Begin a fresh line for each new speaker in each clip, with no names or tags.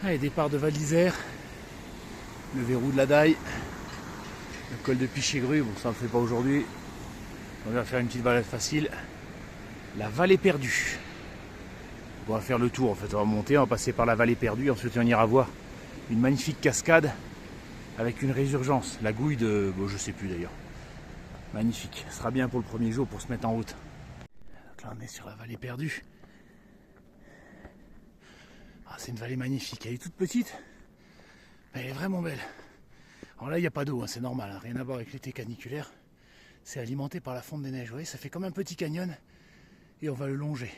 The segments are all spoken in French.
Allez, départ de Val d'Isère, le verrou de la Daille, le col de Pichegru, bon ça on ne le fait pas aujourd'hui, on va faire une petite balade facile, la vallée perdue. On va faire le tour en fait, on va monter, on va passer par la vallée perdue, ensuite on ira voir une magnifique cascade avec une résurgence, la gouille de, bon je sais plus d'ailleurs, magnifique, ce sera bien pour le premier jour pour se mettre en route. Donc là on est sur la vallée perdue. Ah, c'est une vallée magnifique, elle est toute petite, mais elle est vraiment belle. Alors là il n'y a pas d'eau, hein, c'est normal, hein, rien à voir avec l'été caniculaire. C'est alimenté par la fonte des neiges, vous voyez, ça fait comme un petit canyon et on va le longer.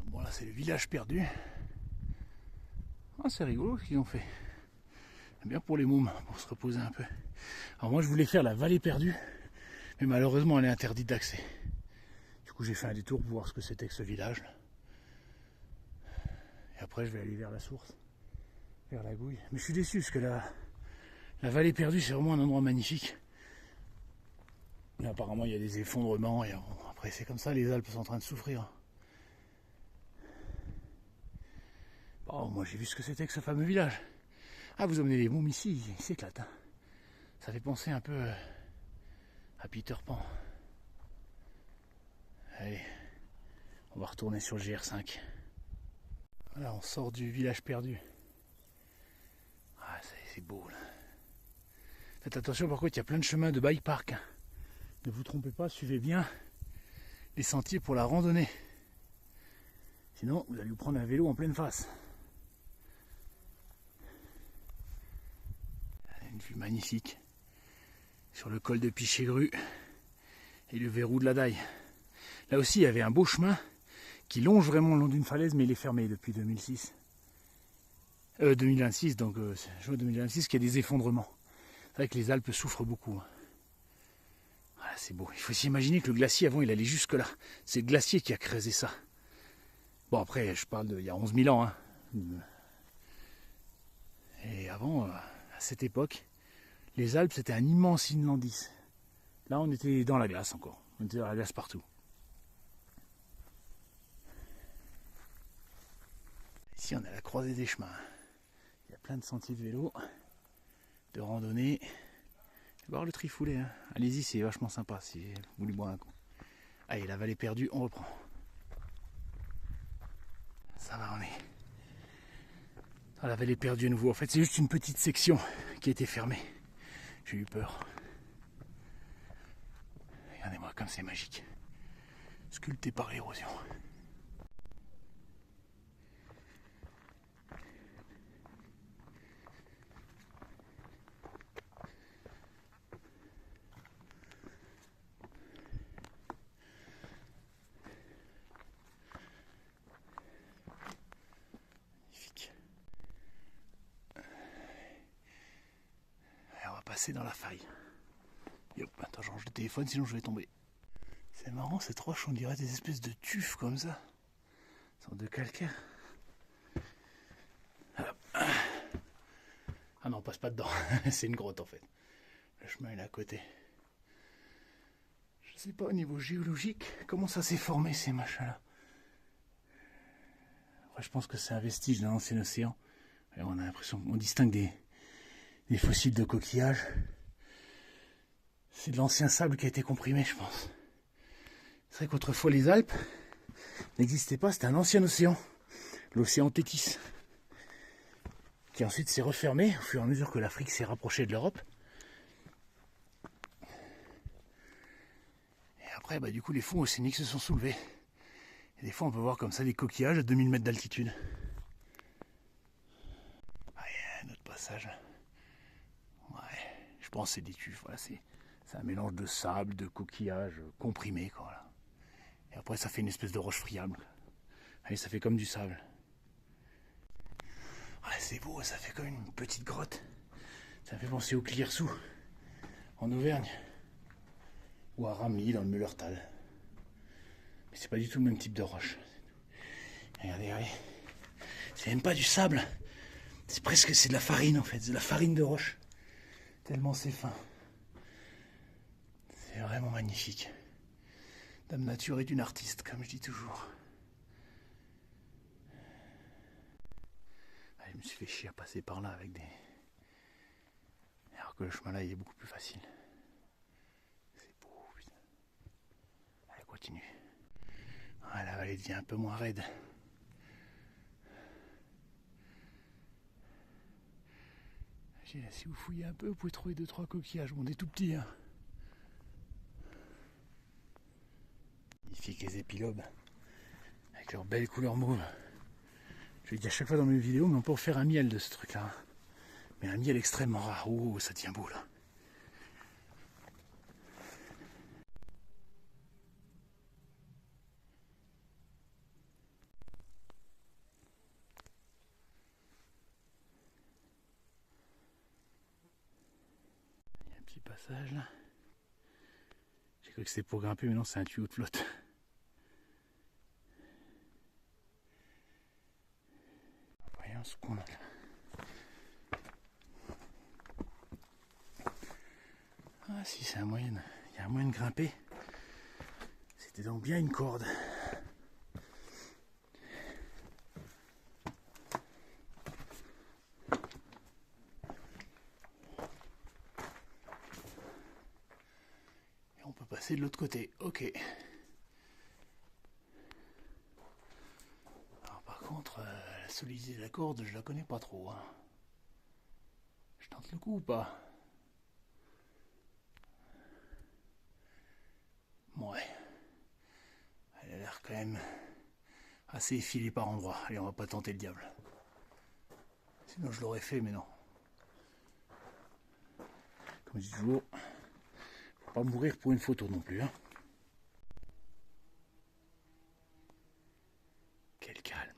Bon là c'est le village perdu. Ah, c'est rigolo ce qu'ils ont fait. C'est bien pour les mômes, pour se reposer un peu. Alors moi je voulais faire la vallée perdue, mais malheureusement elle est interdite d'accès. Du coup j'ai fait un détour pour voir ce que c'était que ce village. Et après je vais aller vers la source, vers la gouille. Mais je suis déçu parce que la vallée perdue c'est vraiment un endroit magnifique. Mais apparemment il y a des effondrements et bon, après c'est comme ça, les Alpes sont en train de souffrir. Bon, moi j'ai vu ce que c'était que ce fameux village. Ah, vous emmenez les mômes ici, ils s'éclatent. Hein. Ça fait penser un peu à Peter Pan. Allez, on va retourner sur le GR5. Voilà, on sort du village perdu. Ah, c'est beau là. Faites attention par contre, il y a plein de chemins de bike park. Hein. Ne vous trompez pas, suivez bien les sentiers pour la randonnée. Sinon, vous allez vous prendre un vélo en pleine face. Une vue magnifique sur le col de Pichegru et le verrou de la Daille. Là aussi, il y avait un beau chemin qui longe vraiment le long d'une falaise, mais il est fermé depuis 2006. 2026, donc juin 2026, qu'il y a des effondrements. C'est vrai que les Alpes souffrent beaucoup. Voilà, c'est beau. Il faut s'imaginer que le glacier, avant, il allait jusque là. C'est le glacier qui a creusé ça. Bon, après, je parle d'il y a 11 000 ans. Hein. Et avant, à cette époque, les Alpes, c'était un immense inlandis. Là, on était dans la glace encore. On était dans la glace partout. Ici, on est à la croisée des chemins. Il y a plein de sentiers de vélo, de randonnée. Voir le Trifoulet. Hein. Allez-y, c'est vachement sympa si vous voulez boire un coup. Allez, la vallée perdue, on reprend. Ça va, on est dans la vallée perdue à nouveau. En fait, c'est juste une petite section qui a été fermée. J'ai eu peur. Regardez-moi comme c'est magique. Sculpté par l'érosion. Magnifique. Et on va passer dans la faille. Yop, attends, je range le téléphone sinon je vais tomber. C'est marrant, cette roche, on dirait des espèces de tufs comme ça. Une sorte de calcaire. Ah non, on passe pas dedans. C'est une grotte en fait. Le chemin est là à côté. Je sais pas au niveau géologique comment ça s'est formé ces machins-là. Après, je pense que c'est un vestige d'un ancien océan. Et on a l'impression qu'on distingue des fossiles de coquillages. C'est de l'ancien sable qui a été comprimé, je pense. C'est vrai qu'autrefois les Alpes n'existaient pas, c'était un ancien océan, l'océan Tétis, qui ensuite s'est refermé au fur et à mesure que l'Afrique s'est rapprochée de l'Europe. Et après, du coup, les fonds océaniques se sont soulevés. Et des fois, on peut voir comme ça des coquillages à 2000 mètres d'altitude. Ah, il y a un autre passage. Ouais, je pense que c'est des tufs. Voilà, c'est C'est un mélange de sable, de coquillages comprimés, quoi. Là. Et après, ça fait une espèce de roche friable. Allez, ça fait comme du sable. Ouais, c'est beau, ça fait comme une petite grotte. Ça me fait penser au Clirsou, en Auvergne. Ou à Ramilly, dans le Mullertal. Mais c'est pas du tout le même type de roche. Regardez, regardez. C'est même pas du sable. C'est presque, c'est de la farine en fait. C'est de la farine de roche. Tellement c'est fin. C'est vraiment magnifique. Dame Nature est une artiste, comme je dis toujours. Ah, je me suis fait chier à passer par là avec des... Alors que le chemin là il est beaucoup plus facile. C'est beau, putain. Allez, continue. Ah, la vallée devient un peu moins raide. Si vous fouillez un peu, vous pouvez trouver 2-3 coquillages. Bon, des tout petits. Hein. Magnifiques les épilobes. Avec leur belle couleur mauve. Je le dis à chaque fois dans mes vidéos, mais on peut en faire un miel de ce truc-là. Mais un miel extrêmement rare. Oh, ça tient beau là. Il y a un petit passage là. J'ai cru que c'était pour grimper, mais non, c'est un tuyau de flotte. Voyons ce qu'on a là. Ah si, c'est un moyen. Il y a un moyen de grimper. C'était donc bien une corde. Et on peut passer de l'autre côté. Ok. Alors par contre, la solidité de la corde, je la connais pas trop. Hein. Je tente le coup ou pas? Ouais. Elle a l'air quand même assez effilée par endroits. Allez, on va pas tenter le diable. Sinon je l'aurais fait, mais non. Comme je dis toujours, faut pas mourir pour une photo non plus. Hein. Quel calme.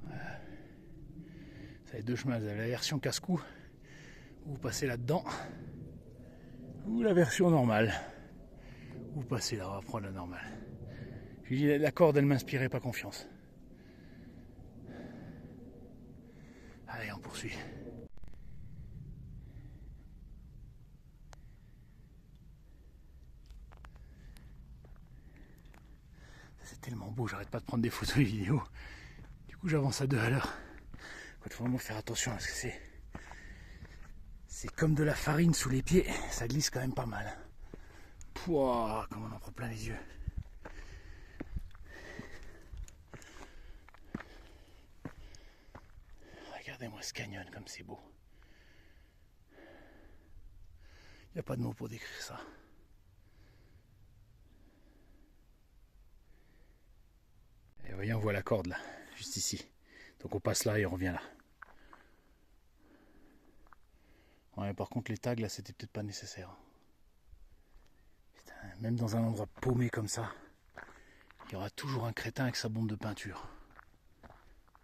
Voilà. Ça a deux chemins. Vous avez la version casse-cou, où vous passez là-dedans, ou la version normale. Vous passez là, on va prendre la normale. Je dis, la corde, elle m'inspirait pas confiance. Allez, on poursuit. C'est tellement beau, j'arrête pas de prendre des photos et vidéos. Du coup, j'avance à 2 à l'heure. Il faut vraiment faire attention parce que c'est comme de la farine sous les pieds. Ça glisse quand même pas mal. Pouah, comme on en prend plein les yeux. Regardez-moi ce canyon comme c'est beau. Il n'y a pas de mots pour décrire ça. Et vous voyez, on voit la corde là, juste ici. Donc on passe là et on revient là. Ouais, par contre les tags là, c'était peut-être pas nécessaire. Putain, même dans un endroit paumé comme ça, il y aura toujours un crétin avec sa bombe de peinture.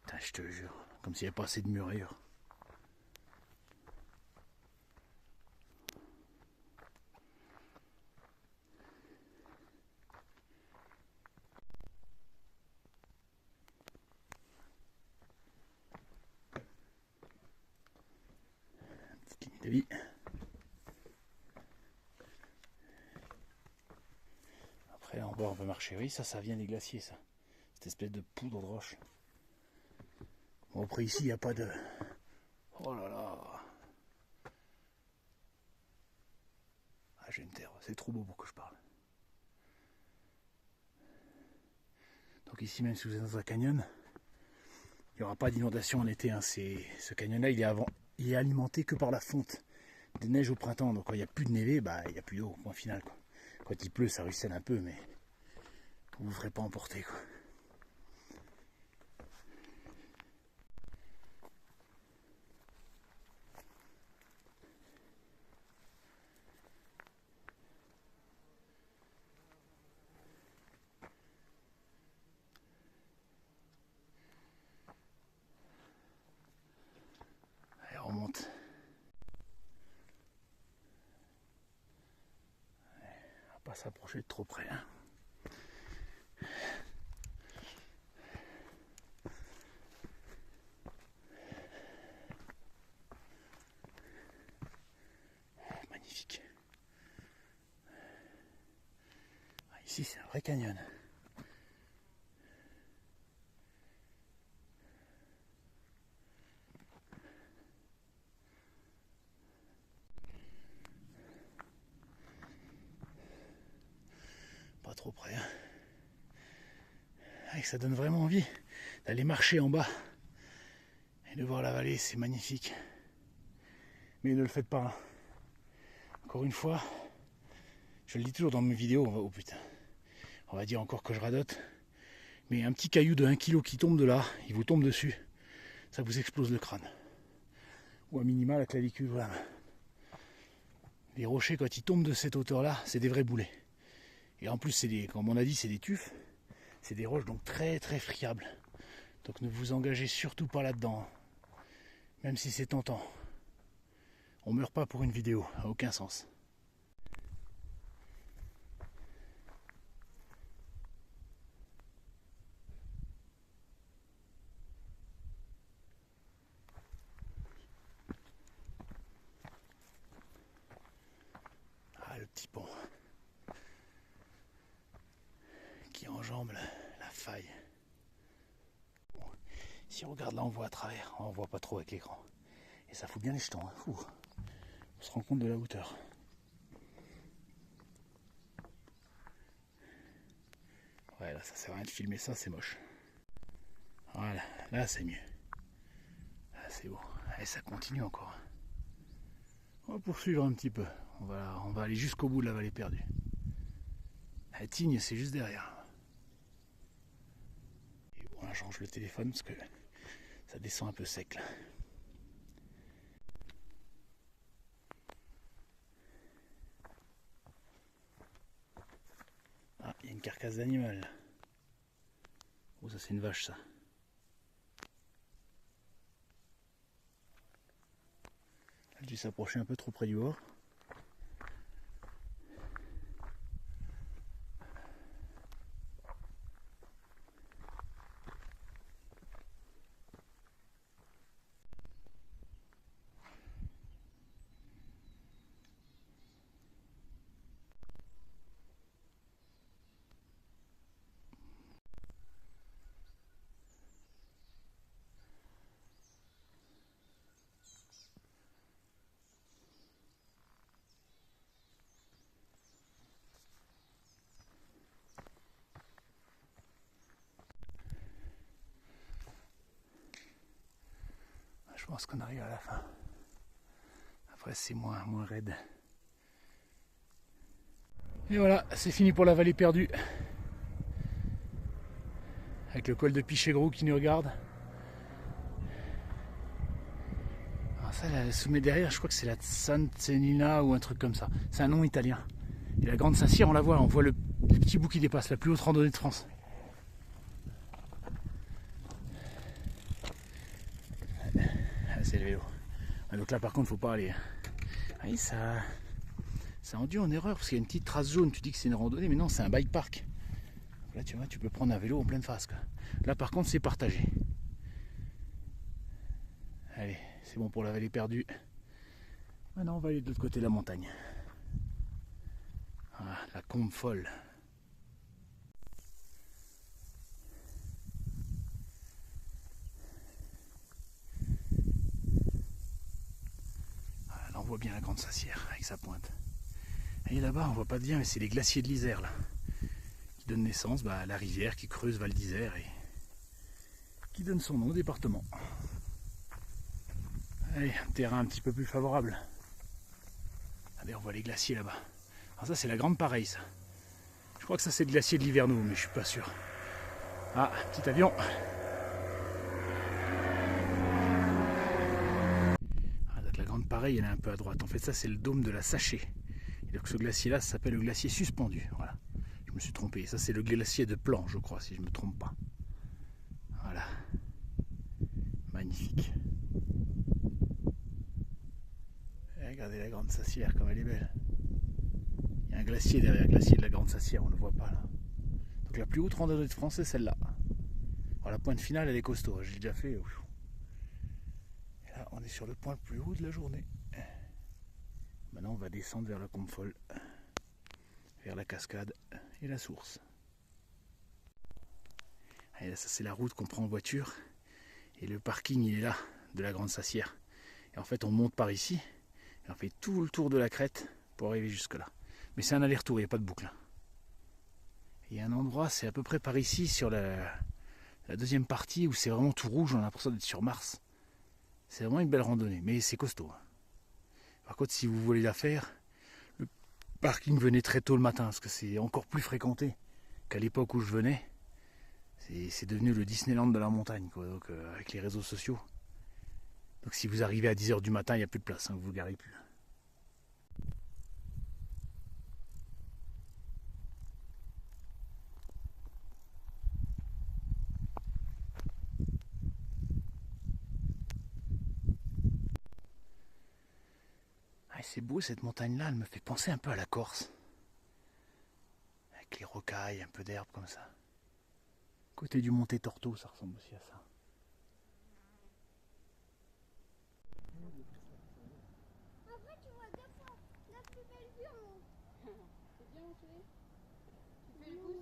Putain, je te jure, comme s'il n'y avait pas assez de mûrure. Petite ligne de vie. Après en bas on peut marcher. Oui, ça vient des glaciers ça. Cette espèce de poudre de roche. Bon, après ici il n'y a pas de... Oh là là. Ah, je vais me taire, c'est trop beau pour que je parle. Donc ici, même si vous êtes dans un canyon, il n'y aura pas d'inondation en été. Hein. Ce canyon-là, il est alimenté que par la fonte des neiges au printemps. Donc quand il n'y a plus de névé, bah, il n'y a plus d'eau, point final. Quoi. Quand il pleut, ça ruisselle un peu, mais vous ne vous ferez pas emporter. Quoi. s'approcher de trop près. Hein. Magnifique. Ici, c'est un vrai canyon. Pas trop près. Hein. Ça donne vraiment envie d'aller marcher en bas et de voir la vallée, c'est magnifique. Mais ne le faites pas. Hein. Encore une fois, je le dis toujours dans mes vidéos, oh putain, on va dire encore que je radote, mais un petit caillou de 1 kg qui tombe de là, il vous tombe dessus, ça vous explose le crâne. Ou à minima la clavicule, voilà. Les rochers, quand ils tombent de cette hauteur-là, c'est des vrais boulets. Et en plus, c'est des, comme on a dit, c'est des tufs. C'est des roches donc très très friables. Donc ne vous engagez surtout pas là-dedans. Même si c'est tentant. On meurt pas pour une vidéo, à aucun sens. Ah, le petit pont qui enjambe la faille. Bon, si on regarde là, on voit à travers. On voit pas trop avec l'écran. Et ça fout bien les jetons. Hein. On se rend compte de la hauteur. Ouais, là, ça sert à rien de filmer ça, c'est moche. Voilà, là, c'est mieux. Là, c'est beau. Et ça continue encore. On va poursuivre un petit peu. On va aller jusqu'au bout de la vallée perdue. La Tignes, c'est juste derrière. Et bon, là, je range le téléphone parce que ça descend un peu sec là. Ah, il y a une carcasse d'animal. Oh, ça c'est une vache ça. J'ai dû s'approcher un peu trop près du bord. Je pense qu'on arrive à la fin. Après c'est moins raide. Et voilà, c'est fini pour la vallée perdue. Avec le col de Pichegru qui nous regarde. Alors ça, le sommet derrière, je crois que c'est la Santenina ou un truc comme ça. C'est un nom italien. Et la Grande Sassière, on voit le petit bout qui dépasse, la plus haute randonnée de France. C'est le vélo. Donc là par contre, faut pas aller. Oui, ça induit en erreur parce qu'il y a une petite trace jaune. Tu dis que c'est une randonnée, mais non, c'est un bike park. Là, tu vois, tu peux prendre un vélo en pleine face. Quoi. Là par contre, c'est partagé. Allez, c'est bon pour la vallée perdue. Maintenant, on va aller de l'autre côté de la montagne. Voilà, la Combe folle. Voilà, là, on voit bien la Grande Sassière avec sa pointe. Et là-bas, on voit pas bien, mais c'est les glaciers de l'Isère là, qui donnent naissance à la rivière qui creuse Val d'Isère et qui donne son nom au département. Allez, un terrain un petit peu plus favorable. Allez, on voit les glaciers là-bas. Alors ça, c'est la Grande Pareille, ça. Je crois que ça, c'est le glacier de l'Hiverneau, mais je suis pas sûr. Ah, petit avion. Ah, donc la Grande Pareille, elle est un peu à droite. En fait, ça, c'est le dôme de la Sachée. Et donc ce glacier-là, ça s'appelle le glacier suspendu. Voilà. Je me suis trompé. Ça, c'est le glacier de Plan, je crois, si je ne me trompe pas. Voilà. Magnifique. Et regardez la Grande Sassière, comme elle est belle. Il y un glacier derrière, le glacier de la Grande Sassière, on ne le voit pas là. Donc la plus haute randonnée de France, c'est celle-là. Alors, la pointe finale, elle est costaud, j'ai déjà fait. Et là, on est sur le point le plus haut de la journée. Maintenant, on va descendre vers la Combe-Folle, vers la cascade et la source. Et là, ça, c'est la route qu'on prend en voiture. Et le parking, il est là, de la Grande Sassière. Et en fait, on monte par ici, et on fait tout le tour de la crête pour arriver jusque là. Mais c'est un aller-retour, il n'y a pas de boucle. Il y a un endroit, c'est à peu près par ici, sur la deuxième partie, où c'est vraiment tout rouge, on a l'impression d'être sur Mars. C'est vraiment une belle randonnée, mais c'est costaud. Par contre, si vous voulez la faire, le parking venait très tôt le matin, parce que c'est encore plus fréquenté qu'à l'époque où je venais. C'est devenu le Disneyland de la montagne, quoi, donc, avec les réseaux sociaux. Donc si vous arrivez à 10 h du matin, il n'y a plus de place, hein, vous ne vous garez plus. Ah, c'est beau cette montagne-là, elle me fait penser un peu à la Corse. Avec les rocailles, un peu d'herbe comme ça. Côté du Monte Torto, ça ressemble aussi à ça.
Après, tu vois deux fois la plus belle vue en haut.
C'est bien monté. Tu fais le pouce.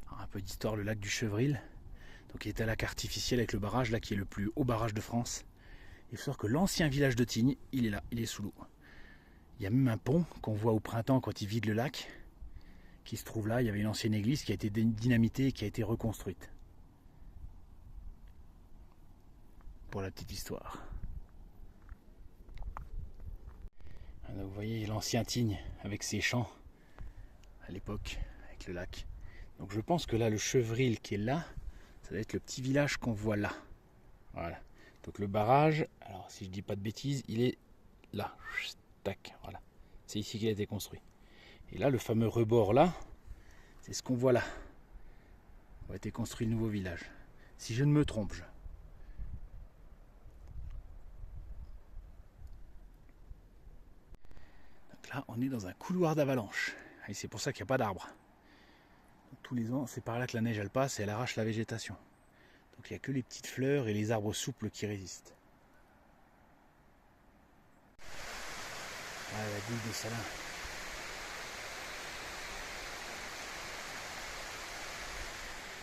Alors, un peu d'histoire, le lac du Chevril. Donc il est un lac artificiel avec le barrage, là qui est le plus haut barrage de France. Il faut savoir que l'ancien village de Tignes, il est là, il est sous l'eau. Il y a même un pont qu'on voit au printemps quand il vide le lac, qui se trouve là. Il y avait une ancienne église qui a été dynamitée et qui a été reconstruite. Pour la petite histoire. Alors, vous voyez l'ancien Tignes avec ses champs à l'époque, avec le lac. Donc je pense que là, le Chevril qui est là, ça doit être le petit village qu'on voit là. Voilà. Donc le barrage, alors si je dis pas de bêtises, il est là. Tac, voilà. C'est ici qu'il a été construit. Et là, le fameux rebord là, c'est ce qu'on voit là. On a été construit le nouveau village. Si je ne me trompe, Donc là, on est dans un couloir d'avalanche. Et c'est pour ça qu'il n'y a pas d'arbres. Tous les ans, c'est par là que la neige elle passe et elle arrache la végétation. Donc il n'y a que les petites fleurs et les arbres souples qui résistent. Ah, la digue des Salins.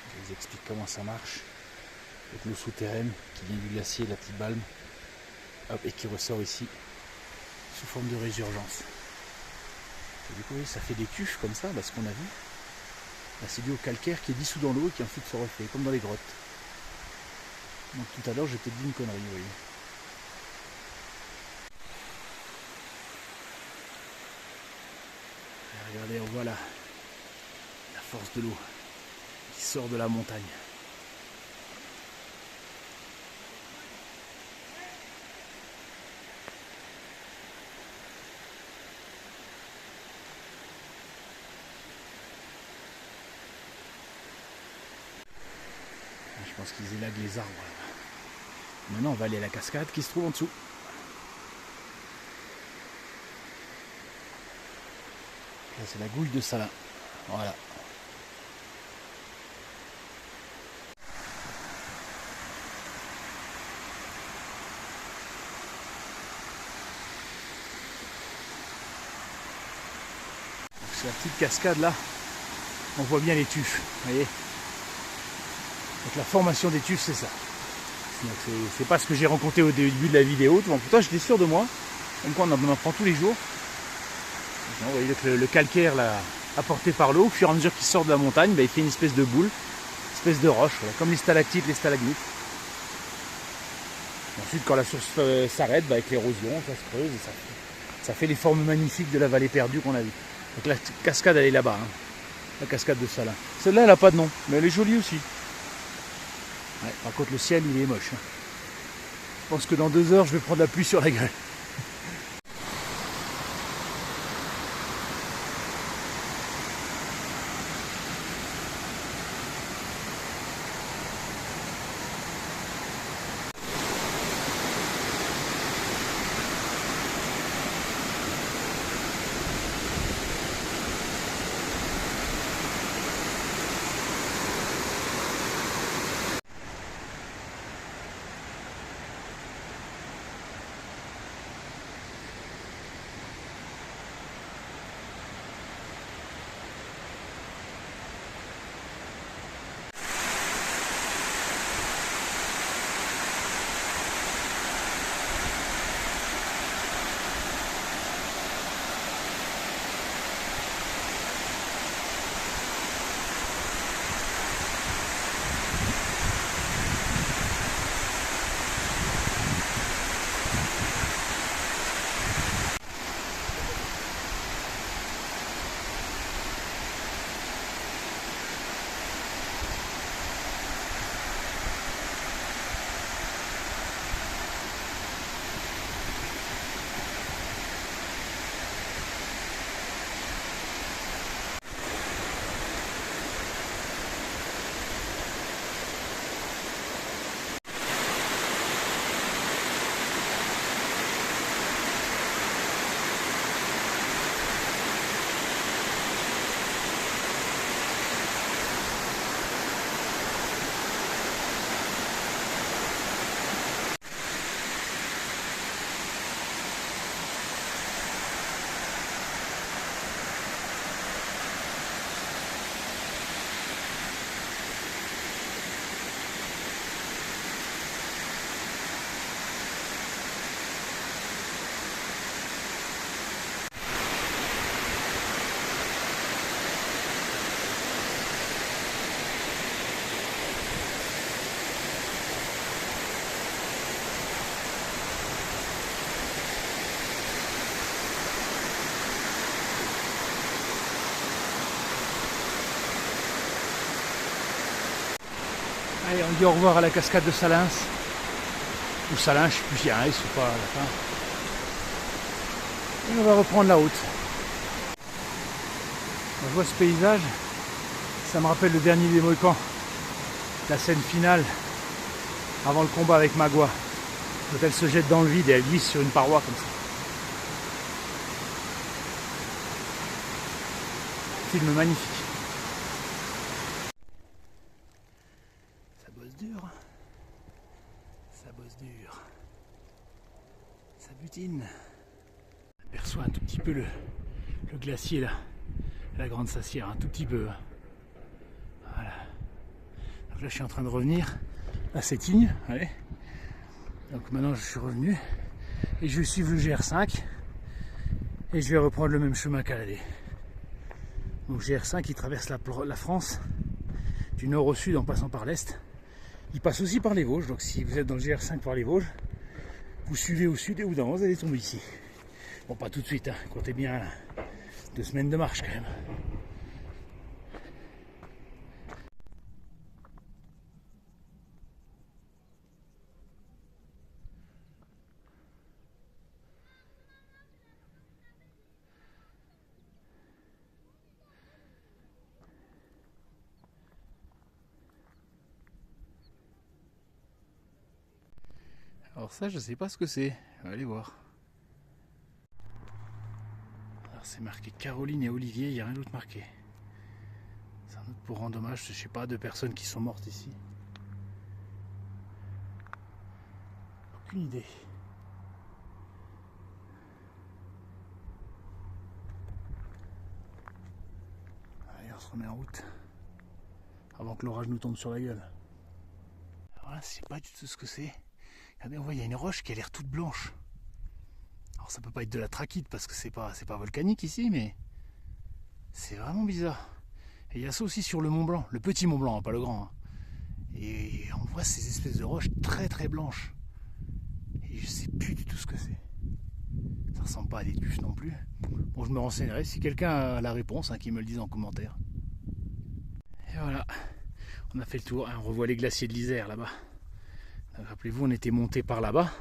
Je vous explique comment ça marche. Donc l'eau souterraine qui vient du glacier, la petite balme, hop, et qui ressort ici sous forme de résurgence. Et du coup, oui, ça fait des tuches comme ça, ce qu'on a vu. Là, c'est dû au calcaire qui est dissous dans l'eau et qui ensuite se refait, comme dans les grottes. Donc tout à l'heure, j'ai peut-être dit une connerie, vous voyez. Et regardez, on voit là la force de l'eau qui sort de la montagne. Je pense qu'ils élaguent les arbres. Maintenant, on va aller à la cascade qui se trouve en dessous. Là, c'est la gouille de Salins. Voilà. Sur la petite cascade là, on voit bien les tufs. Vous voyez ? Donc la formation des tufs, c'est ça. C'est pas ce que j'ai rencontré au début de la vidéo. Pourtant, j'étais sûr de moi. Comme quoi, on en prend tous les jours. Vous voyez que le calcaire là, apporté par l'eau, au fur et à mesure qu'il sort de la montagne, il fait une espèce de boule, une espèce de roche, voilà, comme les stalactites, les stalagmites. Ensuite, quand la source s'arrête, avec l'érosion, ça se creuse et ça fait les formes magnifiques de la vallée perdue qu'on a vue. Donc la cascade, elle est là-bas, hein, la cascade de Salins. Celle-là, elle n'a pas de nom, mais elle est jolie aussi. Ouais, par contre, le ciel, il est moche. Hein. Je pense que dans 2 heures, je vais prendre la pluie sur la gueule. Allez, on dit au revoir à la cascade de Salins. Ou Salins, je sais plus, il y a un S ou pas à la fin. Et on va reprendre la route. On voit ce paysage, ça me rappelle le dernier des Mohicans. La scène finale, avant le combat avec Magua. Quand elle se jette dans le vide et elle glisse sur une paroi comme ça. Film magnifique. Ça bosse dur. Ça bosse dur. Ça butine. On aperçoit un tout petit peu le glacier là. La Grande Sassière, un tout petit peu. Voilà. Donc là je suis en train de revenir à Sétigne. Allez. Donc maintenant je suis revenu. Et je vais suivre le GR5. Et je vais reprendre le même chemin qu'à l'aller. Donc GR5 il traverse la France du nord au sud en passant par l'est. Il passe aussi par les Vosges, donc si vous êtes dans le GR5 par les Vosges, vous suivez au sud et au nord, vous allez tomber ici. Bon, pas tout de suite, hein. Comptez bien 2 semaines de marche quand même. Alors ça, je sais pas ce que c'est. On va aller voir. Alors c'est marqué Caroline et Olivier, il n'y a rien d'autre marqué. C'est un autre pour rendre hommage, je sais pas, 2 personnes qui sont mortes ici. Aucune idée. Allez, on se remet en route. Avant que l'orage nous tombe sur la gueule. Alors là, je sais pas du tout ce que c'est. Regardez, on voit, il y a une roche qui a l'air toute blanche. Alors ça peut pas être de la trachyte parce que c'est pas volcanique ici, mais c'est vraiment bizarre. Et il y a ça aussi sur le Mont Blanc, le petit Mont Blanc, hein, pas le grand. Hein. Et on voit ces espèces de roches très très blanches. Et je sais plus du tout ce que c'est. Ça ressemble pas à des tuffes non plus. Bon, je me renseignerai si quelqu'un a la réponse, hein, qu'il me le dise en commentaire. Et voilà, on a fait le tour. Hein, on revoit les glaciers de l'Isère là-bas. Rappelez-vous, on était monté par là-bas,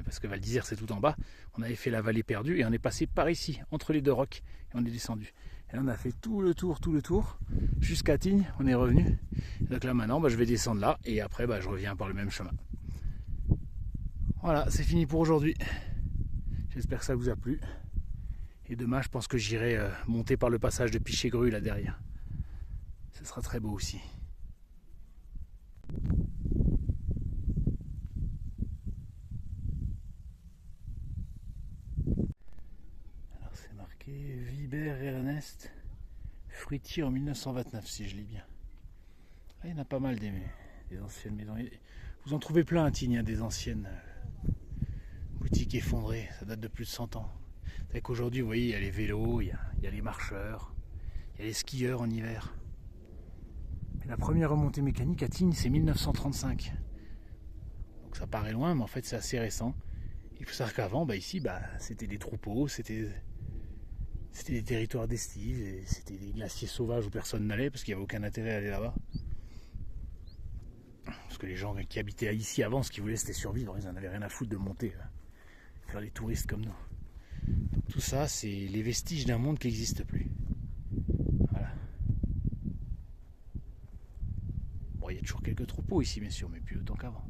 parce que Val d'Isère c'est tout en bas. On avait fait la vallée perdue et on est passé par ici, entre les 2 rocs, et on est descendu. Et là on a fait tout le tour, jusqu'à Tignes, on est revenu. Donc là maintenant, je vais descendre là, et après je reviens par le même chemin. Voilà, c'est fini pour aujourd'hui. J'espère que ça vous a plu. Et demain, je pense que j'irai monter par le passage de Pichegru là derrière. Ce sera très beau aussi. Vibert Ernest, fruitier en 1929 si je lis bien. Là, il y en a pas mal des anciennes maisons. Vous en trouvez plein à Tignes, des anciennes boutiques effondrées, ça date de plus de 100 ans. Vous savez qu'aujourd'hui, vous voyez, il y a les vélos, il y a les marcheurs, il y a les skieurs en hiver. Mais la première remontée mécanique à Tignes, c'est 1935. Donc ça paraît loin, mais en fait c'est assez récent. Il faut savoir qu'avant, ici, c'était des troupeaux, c'était des territoires d'estive, et c'était des glaciers sauvages où personne n'allait parce qu'il n'y avait aucun intérêt à aller là-bas. Parce que les gens qui habitaient ici avant, ce qu'ils voulaient c'était survivre, ils n'en avaient rien à foutre de monter, faire les touristes comme nous. Donc tout ça, c'est les vestiges d'un monde qui n'existe plus. Voilà. Bon, il y a toujours quelques troupeaux ici, bien sûr, mais plus autant qu'avant.